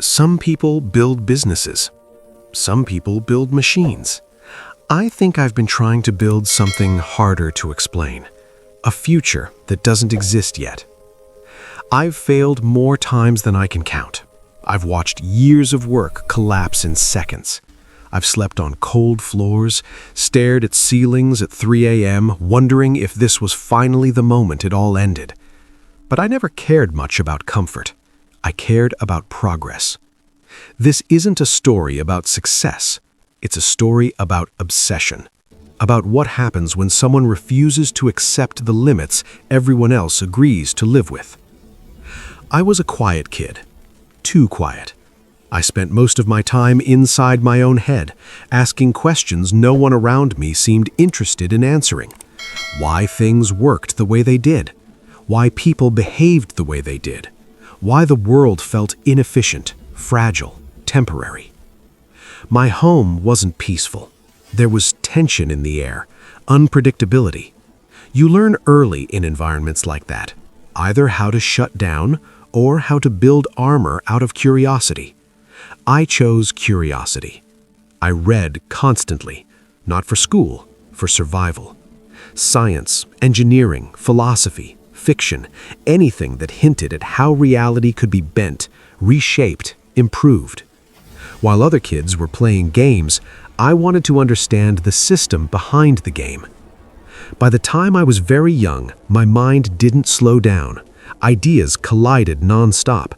Some people build businesses. Some people build machines. I think I've been trying to build something harder to explain. A future that doesn't exist yet. I've failed more times than I can count. I've watched years of work collapse in seconds. I've slept on cold floors, stared at ceilings at 3 a.m., wondering if this was finally the moment it all ended. But I never cared much about comfort. I cared about progress. This isn't a story about success. It's a story about obsession. About what happens when someone refuses to accept the limits everyone else agrees to live with. I was a quiet kid. Too quiet. I spent most of my time inside my own head, asking questions no one around me seemed interested in answering. Why things worked the way they did. Why people behaved the way they did. Why the world felt inefficient, fragile, temporary. My home wasn't peaceful. There was tension in the air, unpredictability. You learn early in environments like that, either how to shut down or how to build armor out of curiosity. I chose curiosity. I read constantly, not for school, for survival. Science, engineering, philosophy, fiction, anything that hinted at how reality could be bent, reshaped, improved. While other kids were playing games, I wanted to understand the system behind the game. By the time I was very young, my mind didn't slow down. Ideas collided non-stop.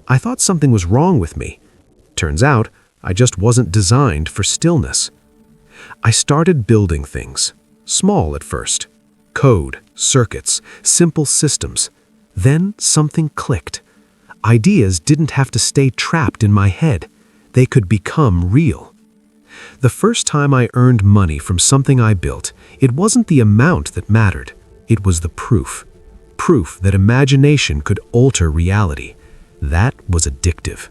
I thought something was wrong with me. Turns out, I just wasn't designed for stillness. I started building things, small at first. Code, circuits, simple systems. Then something clicked. Ideas didn't have to stay trapped in my head. They could become real. The first time I earned money from something I built, it wasn't the amount that mattered. It was the proof. Proof that imagination could alter reality. That was addictive.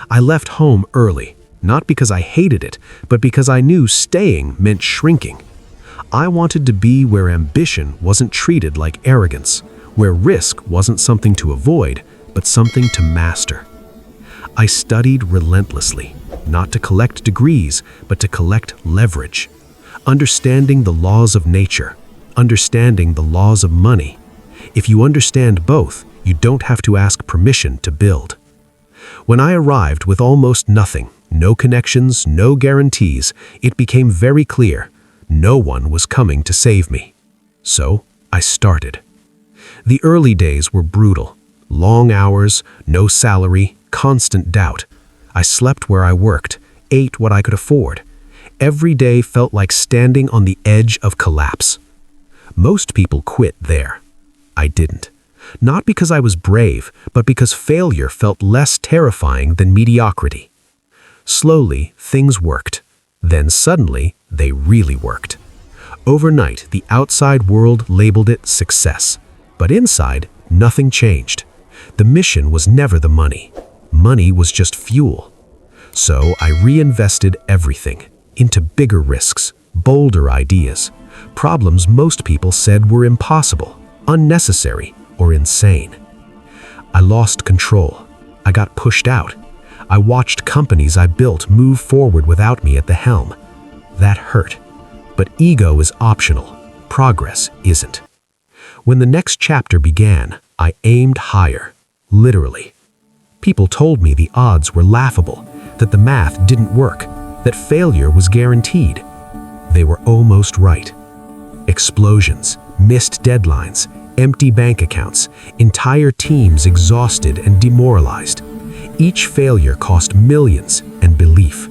I left home early, not because I hated it, but because I knew staying meant shrinking. I wanted to be where ambition wasn't treated like arrogance, where risk wasn't something to avoid, but something to master. I studied relentlessly, not to collect degrees, but to collect leverage. Understanding the laws of nature, understanding the laws of money. If you understand both, you don't have to ask permission to build. When I arrived with almost nothing, no connections, no guarantees, it became very clear no one was coming to save me. So I started. The early days were brutal. Long hours, no salary, constant doubt. I slept where I worked, ate what I could afford. Every day felt like standing on the edge of collapse. Most people quit there. I didn't. Not because I was brave, but because failure felt less terrifying than mediocrity. Slowly, things worked. Then suddenly, they really worked. Overnight, the outside world labeled it success. But inside, nothing changed. The mission was never the money. Money was just fuel. So I reinvested everything into bigger risks, bolder ideas, problems most people said were impossible, unnecessary, or insane. I lost control. I got pushed out. I watched companies I built move forward without me at the helm. That hurt. But ego is optional. Progress isn't. When the next chapter began, I aimed higher, literally. People told me the odds were laughable, that the math didn't work, that failure was guaranteed. They were almost right. Explosions, missed deadlines, empty bank accounts, entire teams exhausted and demoralized. Each failure cost millions and belief.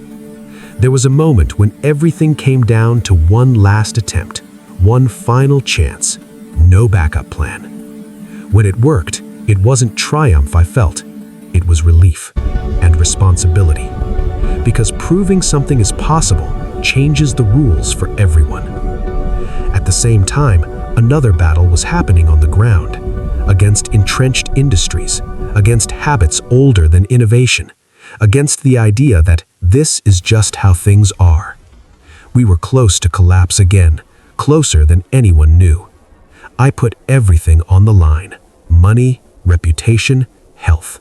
There was a moment when everything came down to one last attempt, one final chance, no backup plan. When it worked, it wasn't triumph I felt. It was relief and responsibility. Because proving something is possible changes the rules for everyone. At the same time, another battle was happening on the ground, against entrenched industries, against habits older than innovation, against the idea that this is just how things are. We were close to collapse again, closer than anyone knew. I put everything on the line: money, reputation, health.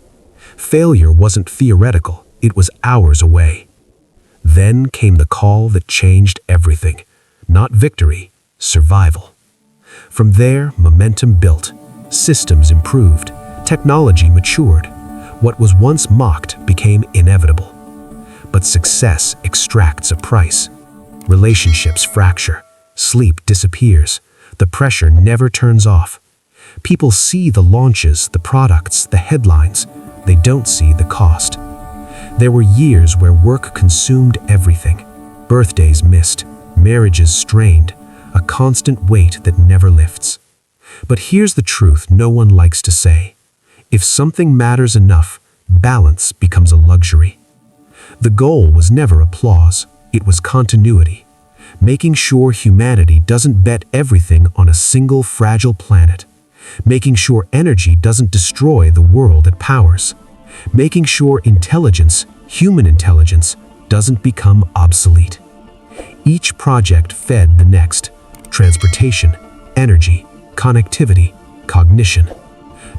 Failure wasn't theoretical, it was hours away. Then came the call that changed everything. Not victory, survival. From there, momentum built, systems improved, technology matured. What was once mocked became inevitable. But success extracts a price. Relationships fracture, sleep disappears, the pressure never turns off. People see the launches, the products, the headlines. They don't see the cost. There were years where work consumed everything. Birthdays missed, marriages strained, a constant weight that never lifts. But here's the truth no one likes to say. If something matters enough, balance becomes a luxury. The goal was never applause, it was continuity. Making sure humanity doesn't bet everything on a single fragile planet. Making sure energy doesn't destroy the world it powers. Making sure intelligence, human intelligence, doesn't become obsolete. Each project fed the next. Transportation, energy, connectivity, cognition.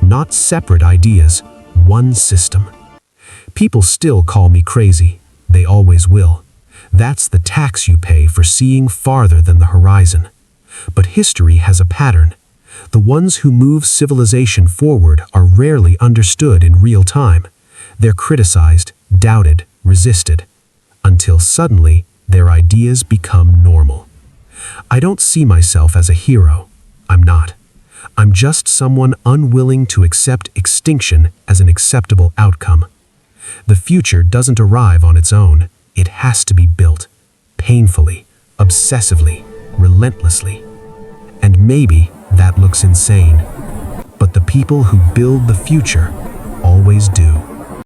Not separate ideas, one system. People still call me crazy. They always will. That's the tax you pay for seeing farther than the horizon. But history has a pattern. The ones who move civilization forward are rarely understood in real time. They're criticized, doubted, resisted, until suddenly their ideas become normal. I don't see myself as a hero. I'm not. I'm just someone unwilling to accept extinction as an acceptable outcome. The future doesn't arrive on its own. It has to be built, painfully, obsessively, relentlessly. And maybe that looks insane, but the people who build the future always do.